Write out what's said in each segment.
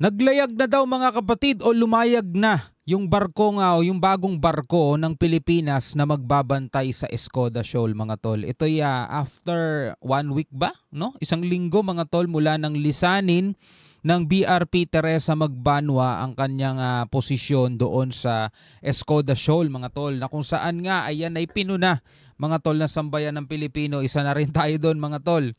Naglayag na daw mga kapatid o lumayag na yung barko nga o yung bagong barko ng Pilipinas na magbabantay sa Escoda Shoal mga tol. Ito'y after 1 week ba? No? Isang linggo mga tol mula ng lisanin ng BRP Teresa Magbanwa ang kanyang posisyon doon sa Escoda Shoal mga tol, na kung saan nga ayan ay pinuna mga tol na sambayan ng Pilipino. Isa na rin tayo doon mga tol.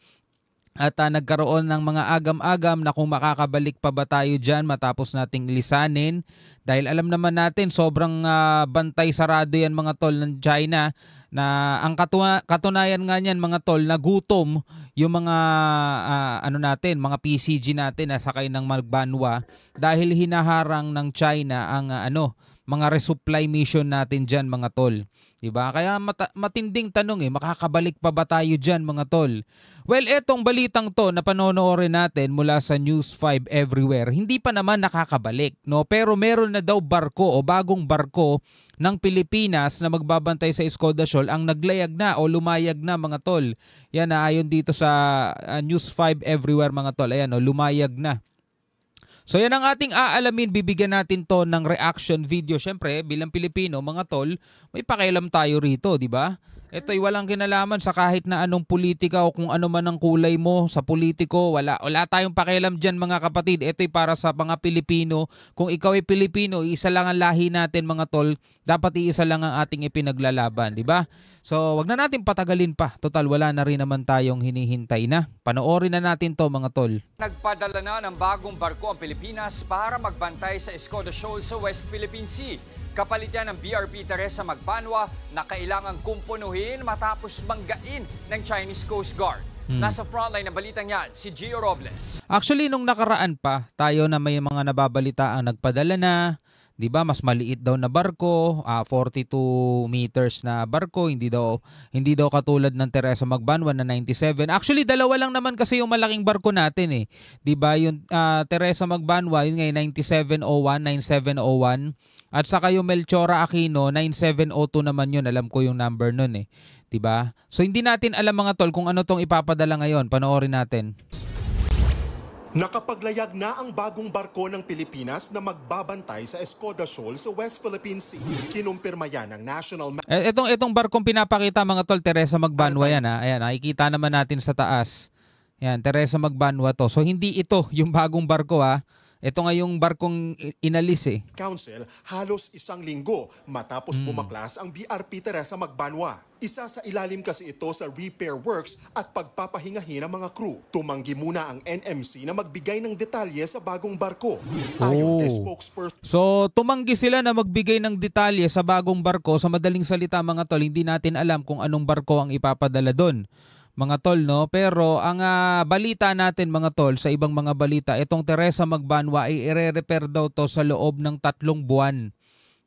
At nagkaroon ng mga agam-agam na kung makakabalik pa ba tayo dyan matapos nating lisanin. Dahil alam naman natin sobrang bantay sarado yan mga tol ng China, na ang katunayan nga niyan mga tol, na gutom yung mga mga PCG natin na sakay ng Magbanwa dahil hinaharang ng China ang mga resupply mission natin dyan mga tol. Diba? Kaya matinding tanong makakabalik pa ba tayo dyan mga tol? Well, etong balitang to na panonoorin natin mula sa News 5 Everywhere, hindi pa naman nakakabalik, no? Pero meron na daw barko o bagong barko ng Pilipinas na magbabantay sa Escoda Shoal ang naglayag na o lumayag na mga tol. Yan ayon dito sa News 5 Everywhere mga tol. Ayan lumayag na. So yan ang ating aalamin, bibigyan natin to ng reaction video. Syempre, bilang Pilipino, mga tol, may pakialam tayo rito, di ba? Ito'y walang kinalaman sa kahit na anong politika o kung ano man ang kulay mo sa politiko. Wala tayong pakialam dyan mga kapatid. Ito'y para sa mga Pilipino. Kung ikaw ay Pilipino, isa lang ang lahi natin mga tol. Dapat iisa lang ang ating ipinaglalaban, di ba? So wag na natin patagalin pa. Total, wala na rin naman tayong hinihintay na. Panoorin na natin to mga tol. Nagpadala na ng bagong barko ang Pilipinas para magbantay sa Escoda Shoal sa West Philippine Sea. Kapalit yan ng BRP Teresa Magbanwa na kailangang kumpunuhin matapos banggain ng Chinese Coast Guard. Nasa frontline ng balitang yan, si Gio Robles. Actually, nung nakaraan pa, tayo na may mga nababalita ang nagpadala na. Di ba, mas maliit daw na barko, 42 meters na barko, hindi daw katulad ng Teresa Magbanwa na 97. Actually, dalawa lang naman kasi yung malaking barko natin eh. Di ba, yung Teresa Magbanwa, yun nga 9701, 9701. At saka yung Melchora Aquino, 9702 naman yun. Alam ko yung number nun eh. Di ba? So hindi natin alam mga tol kung ano tong ipapadala ngayon. Panoorin natin. Nakapaglayag na ang bagong barko ng Pilipinas na magbabantay sa Escoda Shoal sa West Philippine Sea. Kinumpirma yan ng National... Itong barkong pinapakita mga tol, Teresa Magbanwa yan ha. Ayan, nakikita naman natin sa taas. Yan, Teresa Magbanwa to. So hindi ito yung bagong barko ha. Ito nga yung barkong inalis eh. Council halos isang linggo matapos bumaklas ang BRP Teresa Magbanwa. Isa sa ilalim kasi ito sa repair works at pagpapahingahin ng mga crew. Tumanggi muna ang NMC na magbigay ng detalye sa bagong barko. Ayon kay spokesperson. So tumanggi sila na magbigay ng detalye sa bagong barko. Sa madaling salita mga tol, hindi natin alam kung anong barko ang ipapadala doon. Mga tol, no? Pero ang balita natin mga tol, sa ibang mga balita, itong Teresa Magbanwa ay ire-repair daw to sa loob ng 3 buwan.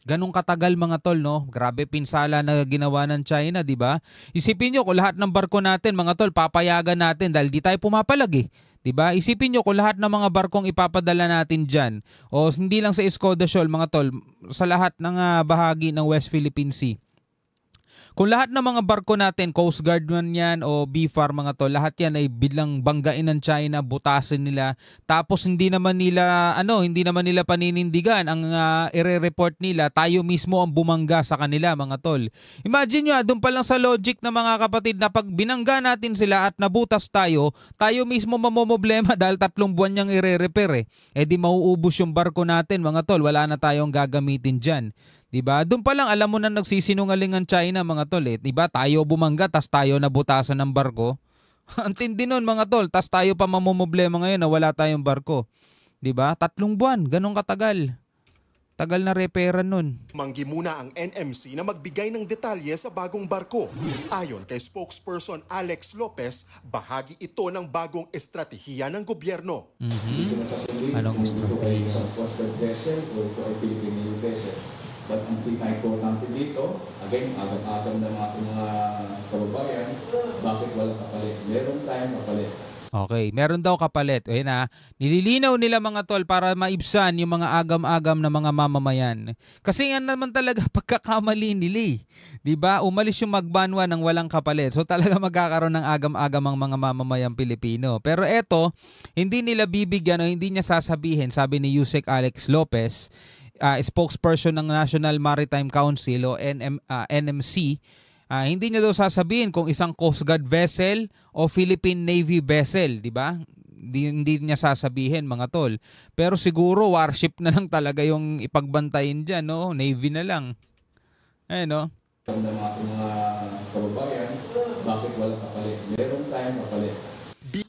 Ganong katagal mga tol, no? Grabe pinsala na ginawa ng China, di ba? Isipin nyo kung lahat ng barko natin mga tol, papayagan natin dahil di tayo pumapalag eh. Diba? Isipin nyo kung lahat ng mga barkong ipapadala natin dyan, o hindi lang sa Escoda Shoal mga tol, sa lahat ng bahagi ng West Philippine Sea. Kung lahat ng mga barko natin, Coast Guard man yan o BFAR mga to, lahat yan ay biglang banggain ng China, butasin nila. Tapos hindi naman nila paninindigan ang ire-report nila, tayo mismo ang bumangga sa kanila mga tol. Imagine nyo, doon pa lang sa logic na mga kapatid na pag binangga natin sila at nabutas tayo mismo mamomoblema dahil 3 buwan niyang ire-repair eh. Eh di mauubos yung barko natin mga tol, wala na tayong gagamitin dyan. Diba? Doon pa lang alam mo na nagsisinungaling ang China mga tol eh. Diba? Tayo bumangga tas tayo nabutasan ng barko. Ang tindi nun mga tol. Tas tayo pa mamumblema ngayon na wala tayong barko. Diba? 3 buwan. Ganong katagal. Tagal na reparan nun. Manggi muna ang NMC na magbigay ng detalye sa bagong barko. Ayon kay spokesperson Alex Lopez, bahagi ito ng bagong estratehiya ng gobyerno. Anong estratehiya? But ang pinaka-importante dito, again, agam-agam ng ating mga kababayan, bakit walang kapalit? Meron tayong kapalit. Okay, meron daw kapalit. Ayun na, nililinaw nila mga tol para maibsan yung mga agam-agam na mga mamamayan. Kasi yan naman talaga pagkakamali nila eh. 'Di ba? Umalis yung Magbanwa ng walang kapalit. So talaga magkakaroon ng agam-agam ang mga mamamayang Pilipino. Pero eto, hindi nila bibigyan o hindi niya sasabihin, sabi ni Yusek Alex Lopez, spokesperson ng National Maritime Council o NMC. Hindi niya daw sasabihin kung isang Coast Guard vessel o Philippine Navy vessel, di ba? Hindi niya sasabihin mga tol. Pero siguro warship na lang talaga yung ipagbantayin dyan, no? Navy na lang. No? Ng mga kababayan, bakit walang kapalit? Meron tayong kapalit.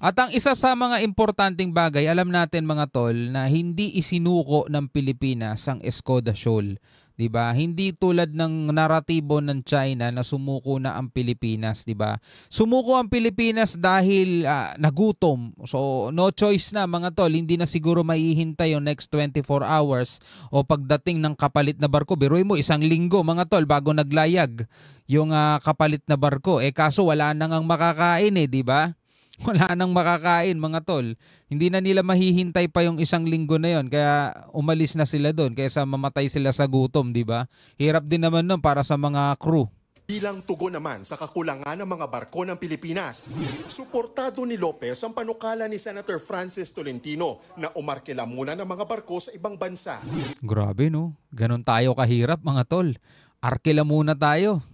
At ang isa sa mga importanteng bagay, alam natin mga tol, na hindi isinuko ng Pilipinas ang Escoda Shoal. 'Di ba? Hindi tulad ng naratibo ng China na sumuko na ang Pilipinas, 'di ba? Sumuko ang Pilipinas dahil nagutom. So no choice na mga tol, hindi na siguro maihintay yung next 24 hours o pagdating ng kapalit na barko. Biruin mo, 1 linggo mga tol bago naglayag yung kapalit na barko. Kaso wala nang ang makakain 'di ba? Wala nang makakain mga tol. Hindi na nila mahihintay pa yung 1 linggo na yon, kaya umalis na sila doon kaysa mamatay sila sa gutom, di ba? Hirap din naman nun para sa mga crew. Bilang tugon naman sa kakulangan ng mga barko ng Pilipinas, suportado ni Lopez ang panukala ni Senator Francis Tolentino na umarkila muna ng mga barko sa ibang bansa. Grabe no, ganun tayo kahirap mga tol. Arkila muna tayo.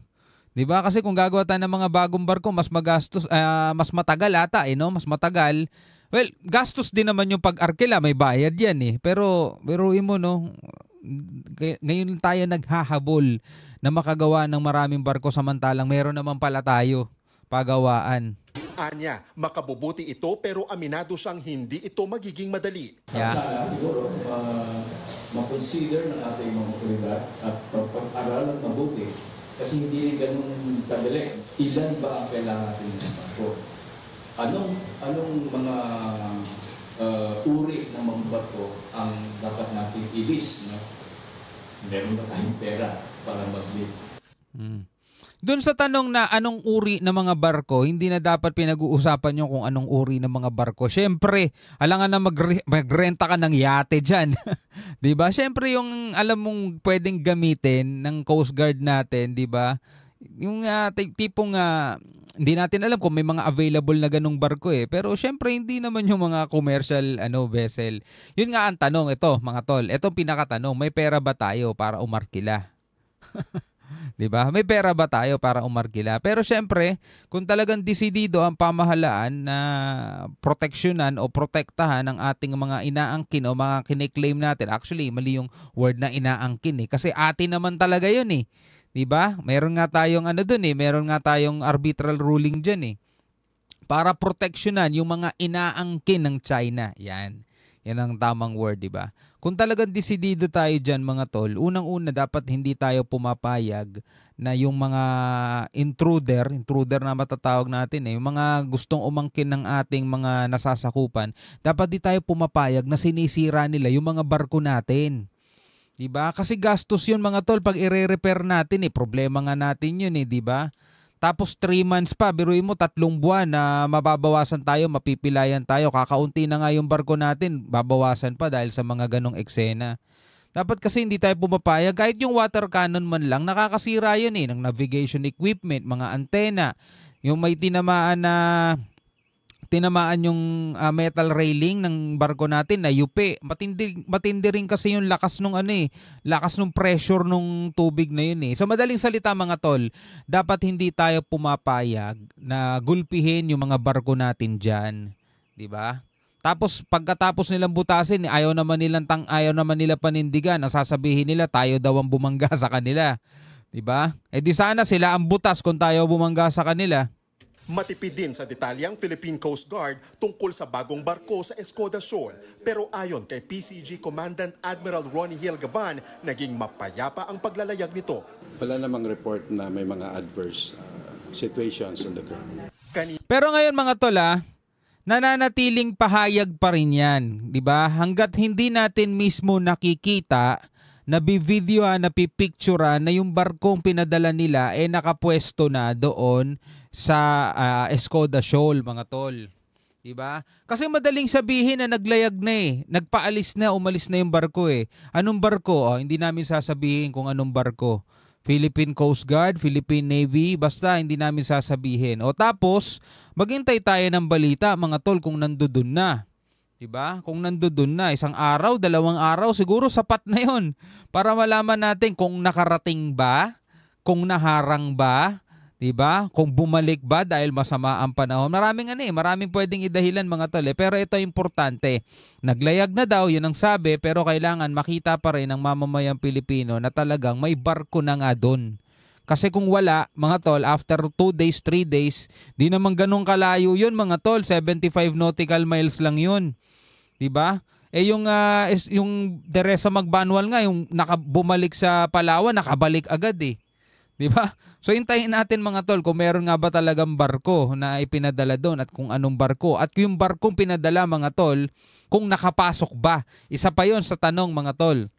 'Di ba? Kasi kung gagawa tayo ng mga bagong barko, mas magastos, mas matagal ata no? Mas matagal. Well, gastos din naman yung pag-arkila, may bayad 'yan eh. Pero biruin mo no, ngayon tayo naghahabol na makagawa ng maraming barko samantalang meron naman pala tayo pagawaan. Anya, makabubuti ito pero aminado siyang hindi ito magiging madali. Yeah. Sana siguro ma-consider ng ating mga otoridad at pag-aralan mabuti. Kasi hindi rin ganun kadali. Ilan ba ang kailangan natin ng barko? Anong mga uri ng mga barko ang dapat natin i-list? No? Meron ba tayong pera para mag-list? Doon sa tanong na anong uri ng mga barko, hindi na dapat pinag-uusapan nyo kung anong uri ng mga barko. Siyempre, alangan na magrenta ka ng yate dyan. Diba? Siyempre, yung alam mong pwedeng gamitin ng Coast Guard natin, diba? Yung tipong hindi natin alam kung may mga available na ganung barko eh. Pero siyempre, hindi naman yung mga commercial vessel. Yun nga ang tanong, ito mga tol. Ito pinakatanong, may pera ba tayo para umarkila? 'Di ba? May pera ba tayo para umarkila? Pero syempre, kung talagang desidido ang pamahalaan na proteksyonan o protektahan ang ating mga inaangkin o mga kiniklaim natin. Actually, mali yung word na inaangkin eh. Kasi atin naman talaga 'yun eh. 'Di ba? Meron nga tayong meron nga tayong arbitral ruling diyan eh. Para proteksyonan yung mga inaangkin ng China. Yan ang tamang word, 'di ba? Kung talagang desidido tayo diyan mga tol, unang-una dapat hindi tayo pumapayag na yung mga intruder na matatawag natin yung mga gustong umangkin ng ating mga nasasakupan, dapat di tayo pumapayag na sinisira nila yung mga barko natin. 'Di ba? Kasi gastos 'yun mga tol pag i-repair natin problema nga natin 'yun 'di ba? Tapos 3 months pa, biruin mo 3 buwan na mababawasan tayo, mapipilayan tayo. Kakaunti na nga yung barko natin, babawasan pa dahil sa mga ganong eksena. Dapat kasi hindi tayo pumapayag. Kahit yung water cannon man lang, nakakasira yun ng navigation equipment, mga antena. Yung may tinamaan yung metal railing ng barko natin na yupi. Matindi rin kasi yung lakas nung lakas nung pressure nung tubig na yun Sa madaling salita mga tol, dapat hindi tayo pumapayag na gulpihin yung mga barko natin diyan, 'di ba? Tapos pagkatapos nilang butasin, ayaw naman nila panindigan. Ang sasabihin nila tayo daw ang bumangga sa kanila, 'di ba? Di sana sila ang butas kung tayo bumangga sa kanila. Matipid din sa detalye ang Philippine Coast Guard tungkol sa bagong barko sa Escoda Shoal. Pero ayon kay PCG Commandant Admiral Ronnie Hill Gavan, naging mapayapa ang paglalayag nito. Wala namang report na may mga adverse situations on the ground. Pero ngayon mga tol nananatiling pahayag pa rin yan. 'Di ba? Hanggat hindi natin mismo nakikita, nabivideo napipicture na yung barkong pinadala nila nakapwesto na doon sa Escoda Shoal mga tol. Diba? Kasi madaling sabihin na naglayag na eh. Nagpaalis na, umalis na yung barko eh. Anong barko? Oh, hindi namin sasabihin kung anong barko. Philippine Coast Guard, Philippine Navy, basta hindi namin sasabihin. O tapos, maghintay tayo ng balita mga tol kung nandoon na. Diba? Kung nandoon na, 1 araw, 2 araw, siguro sapat na yon para malaman natin kung nakarating ba, kung naharang ba, diba? Kung bumalik ba dahil masama ang panahon. Maraming pwedeng idahilan mga tol. Pero ito importante. Naglayag na daw, yun ang sabi, pero kailangan makita pa rin ng mamamayang Pilipino na talagang may barko na nga doon. Kasi kung wala, mga tol, after 2 days, 3 days, di naman ganun kalayo yun mga tol. 75 nautical miles lang yun. Diba? Yung Teresa Magbanwal nga, yung bumalik sa Palawan, nakabalik agad eh. Diba? So hintayin natin mga tol kung meron nga ba talagang barko na ipinadala doon at kung anong barko. At yung barkong pinadala mga tol, kung nakapasok ba. Isa pa yon sa tanong mga tol.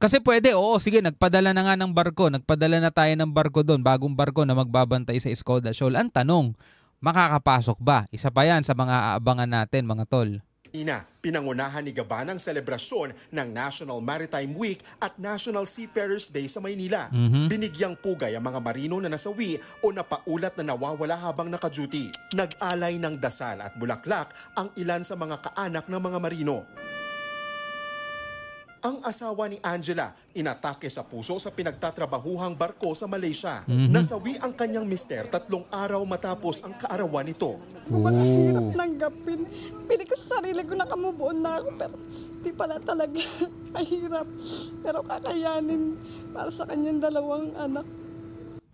Kasi pwede, oo, sige, nagpadala na nga ng barko. Nagpadala na tayo ng barko doon, bagong barko na magbabantay sa Escoda Shoal. Ang tanong, makakapasok ba? Isa pa yan sa mga aabangan natin mga tol. Pinangunahan ni Gavan ang selebrasyon ng National Maritime Week at National Seafarers Day sa Maynila. Binigyang pugay ang mga marino na nasawi o napaulat na nawawala habang naka-duty. Nag-alay ng dasal at bulaklak ang ilan sa mga kaanak ng mga marino. Ang asawa ni Angela, inatake sa puso sa pinagtatrabahuhang barko sa Malaysia. Nasawi ang kanyang mister 3 araw matapos ang kaarawan nito. Mahirap nanggapin. Pili ko sa sarili ko nakamubuon na ako pero di pala talaga. Mahirap. Pero kakayanin para sa kanyang 2 anak.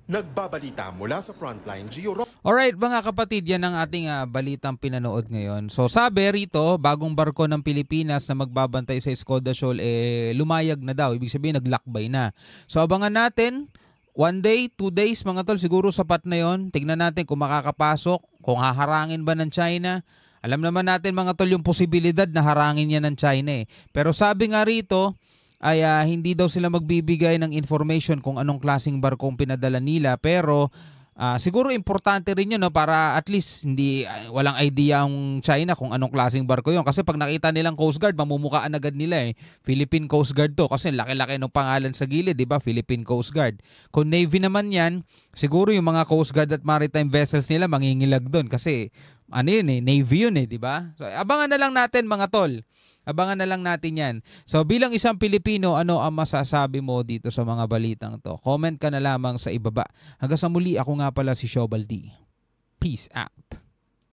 Nagbabalita mula sa Frontline, Gio Roque. Alright mga kapatid, yan ang ating balitang pinanood ngayon. So sabi rito, bagong barko ng Pilipinas na magbabantay sa Escoda Shoal, lumayag na daw. Ibig sabihin naglakbay na. So abangan natin, 1 day, 2 days mga tol, siguro sapat na yon. Tignan natin kung makakapasok, kung haharangin ba ng China. Alam naman natin mga tol yung posibilidad na harangin yan ng China eh. Pero sabi nga rito, ay hindi daw sila magbibigay ng information kung anong klaseng barkong pinadala nila, pero siguro importante rin yun, no, para at least walang idea ang China kung anong klaseng barko yun. Kasi pag nakita nilang Coast Guard, mamumukaan agad nila eh. Philippine Coast Guard to kasi laki-laki ng pangalan sa gilid, di ba? Philippine Coast Guard. Kung Navy naman yan, siguro yung mga Coast Guard at maritime vessels nila mangingilag doon kasi Navy yun eh, di ba? So abangan na lang natin mga tol. Abangan na lang natin yan. So bilang isang Pilipino, ano ang masasabi mo dito sa mga balitang to? Comment ka na lamang sa ibaba. Hanggang sa muli, ako nga pala si Shobal D. Peace out.